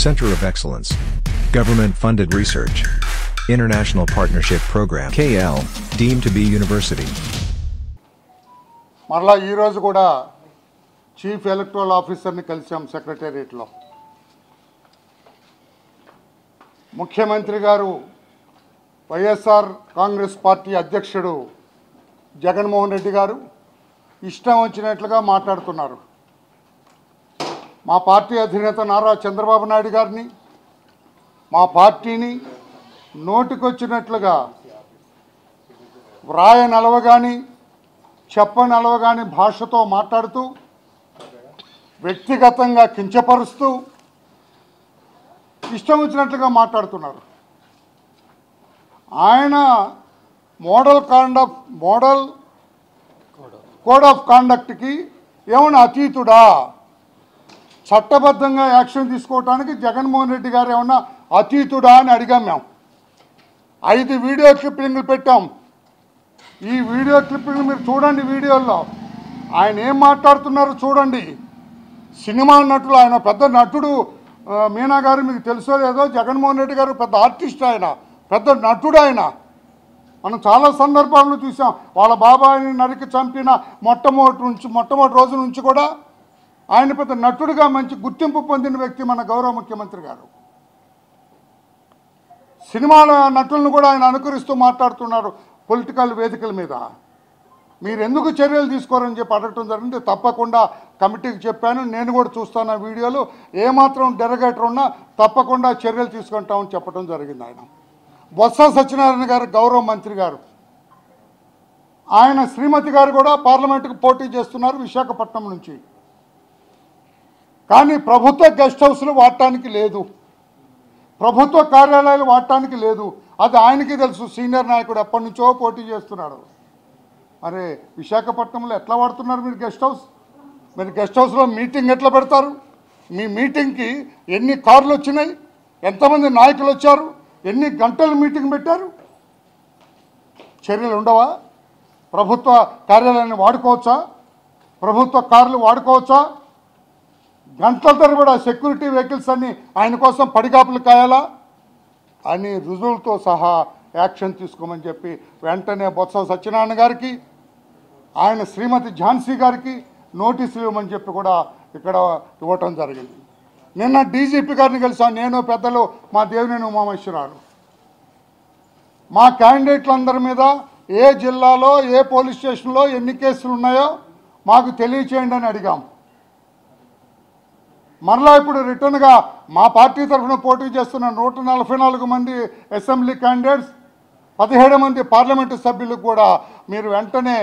Center of Excellence, Government-Funded Research, International Partnership Program KL, deemed to be university. మరలా ఈ రోజు కూడా chief electoral ఆఫీసర్ని కలిసాం సెక్రటేరియట్లో. ముఖ్యమంత్రి గారు వైఎస్ఆర్ కాంగ్రెస్ పార్టీ అధ్యక్షుడు జగన్మోహన్ రెడ్డి గారు ఇష్టం వచ్చినట్లుగా మాట్లాడుతున్నారు. మా పార్టీ అధినేత నారా చంద్రబాబు నాయుడు గారిని, మా పార్టీని నోటికొచ్చినట్లుగా వ్రాయనలవగాని చెప్పనలవగాని భాషతో మాట్లాడుతూ వ్యక్తిగతంగా కించపరుస్తూ ఇష్టం వచ్చినట్లుగా మాట్లాడుతున్నారు. ఆయన మోడల్ కోడ్ ఆఫ్ కాండక్ట్కి ఏమైనా అతీతుడా? చట్టబద్ధంగా యాక్షన్ తీసుకోవడానికి జగన్మోహన్ రెడ్డి గారు ఏమన్నా అతీతుడా అని అడిగాం. మేము 5 వీడియో క్లిప్పింగ్లు పెట్టాం. ఈ వీడియో క్లిప్పింగ్లు మీరు చూడండి. వీడియోల్లో ఆయన ఏం మాట్లాడుతున్నారో చూడండి. సినిమా నటులు, ఆయన పెద్ద నటుడు. మీనా గారు మీకు తెలుసో లేదో, జగన్మోహన్ రెడ్డి గారు పెద్ద ఆర్టిస్ట్, ఆయన పెద్ద నటుడు. ఆయన మనం చాలా సందర్భాలను చూసాం. వాళ్ళ బాబాయిని నరికి చంపిన మొట్టమొదటి రోజు నుంచి కూడా ఆయన పెద్ద నటుడుగా మంచి గుర్తింపు పొందిన వ్యక్తి మన గౌరవ ముఖ్యమంత్రి గారు. సినిమాల నటులను కూడా ఆయన అనుకరిస్తూ మాట్లాడుతున్నారు పొలిటికల్ వేదికల మీద. మీరు ఎందుకు చర్యలు తీసుకోరని చెప్పి అడగటం జరిగింది. తప్పకుండా కమిటీకి చెప్పాను. నేను కూడా చూస్తాను ఆ వీడియోలు. ఏమాత్రం డెరగేటర్ ఉన్నా తప్పకుండా చర్యలు తీసుకుంటామని చెప్పడం జరిగింది. ఆయన బొత్స సత్యనారాయణ గారు గౌరవ మంత్రి గారు, ఆయన శ్రీమతి గారు కూడా పార్లమెంటుకు పోటీ చేస్తున్నారు విశాఖపట్నం నుంచి. కానీ ప్రభుత్వ గెస్ట్ హౌస్లు వాడటానికి లేదు, ప్రభుత్వ కార్యాలయాలు వాడటానికి లేదు. అది ఆయనకి తెలుసు. సీనియర్ నాయకుడు ఎప్పటి నుంచో పోటీ చేస్తున్నాడు. అరే, విశాఖపట్నంలో ఎట్లా వాడుతున్నారు మీరు గెస్ట్ హౌస్? మీరు గెస్ట్ హౌస్లో మీటింగ్ ఎట్లా పెడతారు? మీ మీటింగ్కి ఎన్ని కార్లు వచ్చినాయి? ఎంతమంది నాయకులు వచ్చారు? ఎన్ని గంటలు మీటింగ్ పెట్టారు? చర్యలు ఉండవా? ప్రభుత్వ కార్యాలయాన్ని వాడుకోవచ్చా? ప్రభుత్వ కార్లు వాడుకోవచ్చా? గంటల తరబడి సెక్యూరిటీ వెహికల్స్ అన్ని ఆయన కోసం పడిగాపులు కాయాలా అని రుజువులతో సహా యాక్షన్ తీసుకోమని చెప్పి వెంటనే బొత్స సత్యనారాయణ గారికి, ఆయన శ్రీమతి ఝాన్సీ గారికి నోటీసులు ఇవ్వమని చెప్పి కూడా ఇక్కడ ఇవ్వటం జరిగింది. నిన్న డీజీపీ గారిని కలిసాను నేను, పెద్దలు మా దేవినేని ఉమామేశ్వరరావు. మా క్యాండిడేట్లందరి మీద ఏ జిల్లాలో ఏ పోలీస్ స్టేషన్లో ఎన్ని కేసులు ఉన్నాయో మాకు తెలియచేయండి అని అడిగాం. మరలా ఇప్పుడు రిటర్న్గా మా పార్టీ తరఫున పోటీ చేస్తున్న 144 మంది అసెంబ్లీ క్యాండిడేట్స్, 17 మంది పార్లమెంటు సభ్యులకు కూడా మీరు వెంటనే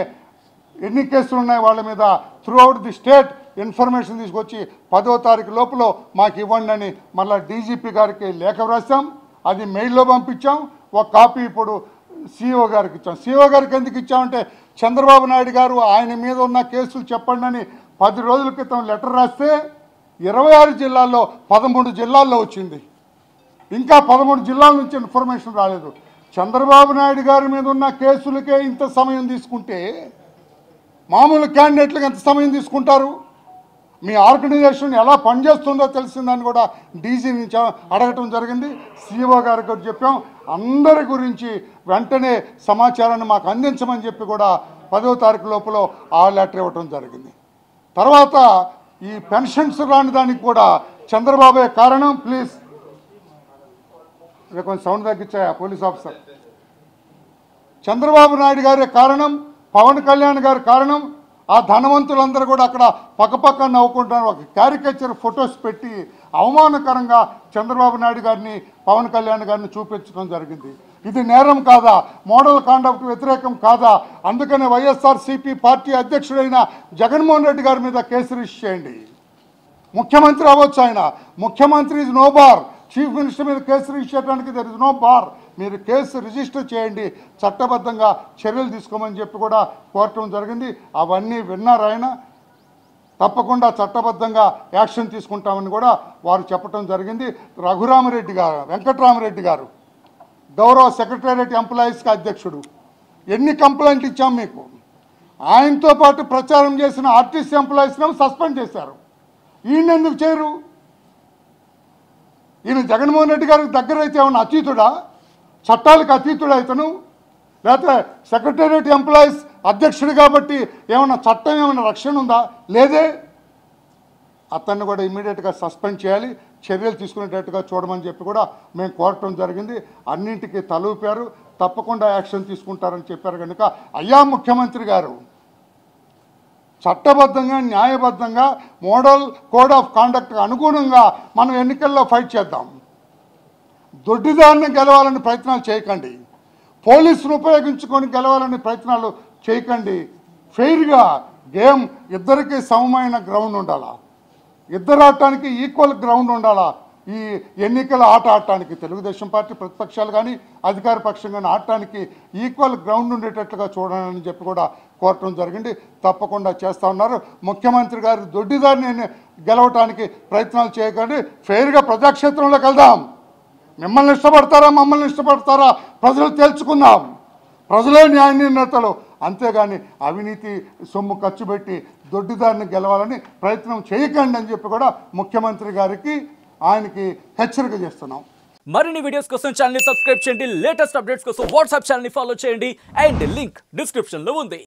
ఎన్ని కేసులు ఉన్నాయి వాళ్ళ మీద త్రూఅవుట్ ది స్టేట్ ఇన్ఫర్మేషన్ తీసుకొచ్చి 10వ తారీఖు లోపల మాకు ఇవ్వండి అని మళ్ళీ డీజీపీ గారికి లేఖ వ్రాసాం. అది మెయిల్లో పంపించాం. ఒక కాపీ ఇప్పుడు సిఓ గారికి ఇచ్చాం. సిఓ గారికి ఎందుకు ఇచ్చామంటే చంద్రబాబు నాయుడు గారు ఆయన మీద ఉన్న కేసులు చెప్పండి అని 10 రోజుల క్రితం లెటర్ రాస్తే 26 జిల్లాల్లో 13 జిల్లాల్లో వచ్చింది. ఇంకా 13 జిల్లాల నుంచి ఇన్ఫర్మేషన్ రాలేదు. చంద్రబాబు నాయుడు గారి మీద ఉన్న కేసులకే ఇంత సమయం తీసుకుంటే మామూలు క్యాండిడేట్లకు ఎంత సమయం తీసుకుంటారు? మీ ఆర్గనైజేషన్ ఎలా పనిచేస్తుందో తెలిసిందని కూడా డీజీ నుంచి అడగటం జరిగింది. సిఓ గారికి కూడా చెప్పాం. అందరి గురించి వెంటనే సమాచారాన్ని మాకు అందించమని చెప్పి కూడా 10వ తారీఖు లోపల ఆ లెటర్ ఇవ్వటం జరిగింది. తర్వాత ఈ పెన్షన్స్ రాని దానికి కూడా చంద్రబాబే కారణం. ప్లీజ్ కొంచెం సౌండ్ తగ్గించాయా పోలీస్ ఆఫీసర్? చంద్రబాబు నాయుడు గారే కారణం, పవన్ కళ్యాణ్ గారి కారణం. ఆ ధనవంతులందరూ కూడా అక్కడ పక్కపక్క నవ్వుకుంటున్నారు. ఒక క్యారికేచర్ ఫొటోస్ పెట్టి అవమానకరంగా చంద్రబాబు నాయుడు గారిని, పవన్ కళ్యాణ్ గారిని చూపించడం జరిగింది. ఇది నేరం కాదా? మోడల్ కాండక్ట్ వ్యతిరేకం కాదా? అందుకనే వైఎస్ఆర్సీపీ పార్టీ అధ్యక్షుడైన జగన్మోహన్ రెడ్డి గారి మీద కేసు రిజిస్టర్ చేయండి. ముఖ్యమంత్రి అవ్వచ్చు ఆయన. ముఖ్యమంత్రి is no bar. Chief minister మీద కేసు రిజిస్టర్ చేయడానికి దర్ ఇస్ నో బార్. మీరు కేసు రిజిస్టర్ చేయండి, చట్టబద్ధంగా చర్యలు తీసుకోమని చెప్పి కూడా కోరటం జరిగింది. అవన్నీ విన్నారు ఆయన. తప్పకుండా చట్టబద్ధంగా యాక్షన్ తీసుకుంటామని కూడా వారు చెప్పడం జరిగింది. రఘురామరెడ్డి గారు, వెంకటరామరెడ్డి గారు గౌరవ సెక్రటేరియట్ ఎంప్లాయీస్కి అధ్యక్షుడు. ఎన్ని కంప్లైంట్లు ఇచ్చాం మీకు? ఆయనతో పాటు ప్రచారం చేసిన ఆర్టీసీ ఎంప్లాయీస్ని సస్పెండ్ చేశారు. ఈయన ఎందుకు చేయరు? ఈయన జగన్మోహన్ రెడ్డి గారికి దగ్గర అయితే ఏమన్నా అతీతుడా, చట్టాలకు అతీతుడా ఇతను? లేకపోతే సెక్రటేరియట్ ఎంప్లాయీస్ అధ్యక్షుడు కాబట్టి ఏమన్నా చట్టం ఏమైనా రక్షణ ఉందా? లేదే. అతన్ని కూడా ఇమ్మీడియట్గా సస్పెండ్ చేయాలి, చర్యలు తీసుకునేటట్టుగా చూడమని చెప్పి కూడా మేము కోరటం జరిగింది. అన్నింటికీ తలూపారు, తప్పకుండా యాక్షన్ తీసుకుంటారని చెప్పారు. కనుక అయ్యా ముఖ్యమంత్రి గారు, చట్టబద్ధంగా న్యాయబద్ధంగా మోడల్ కోడ్ ఆఫ్ కాండక్ట్ అనుగుణంగా మనం ఎన్నికల్లో ఫైట్ చేద్దాం. దొడ్డిదారిని గెలవాలని ప్రయత్నాలు చేయకండి, పోలీసును ఉపయోగించుకొని గెలవాలని ప్రయత్నాలు చేయకండి. ఫెయిర్గా గేమ్ ఇద్దరికి సమమైన గ్రౌండ్ ఉండాలా, ఇద్దరు ఆడటానికి ఈక్వల్ గ్రౌండ్ ఉండాలా. ఈ ఎన్నికల ఆట ఆడటానికి తెలుగుదేశం పార్టీ ప్రతిపక్షాలు కానీ అధికార పక్షం కానీ ఆడటానికి ఈక్వల్ గ్రౌండ్ ఉండేటట్లుగా చూడాలని చెప్పి కూడా కోరటం జరిగింది. తప్పకుండా చేస్తూ ఉన్నారు. ముఖ్యమంత్రి గారు దొడ్డిదారిని గెలవటానికి ప్రయత్నాలు చేయకండి, ఫెయిర్గా ప్రజాక్షేత్రంలోకి వెళ్దాం. మిమ్మల్ని ఇష్టపడతారా మమ్మల్ని ఇష్టపడతారా ప్రజలు తేల్చుకుందాం. ప్రజలే న్యాయ నిర్ణేతలు, అంతేగాని అవినీతి సొమ్ము ఖర్చు పెట్టి దొడ్డిదారిని గెలవాలని ప్రయత్నం చేయకండి అని చెప్పి కూడా ముఖ్యమంత్రి గారికి ఆయనకి హెచ్చరిక చేస్తున్నాం. మరిన్ని వీడియోస్ కోసం ఛానల్ ని సబ్స్క్రైబ్ చేయండి, లేటెస్ట్ అప్డేట్స్ కోసం వాట్సాప్ ఛానల్ ని ఫాలో చేయండి అండ్ లింక్ డిస్క్రిప్షన్ లో ఉంది.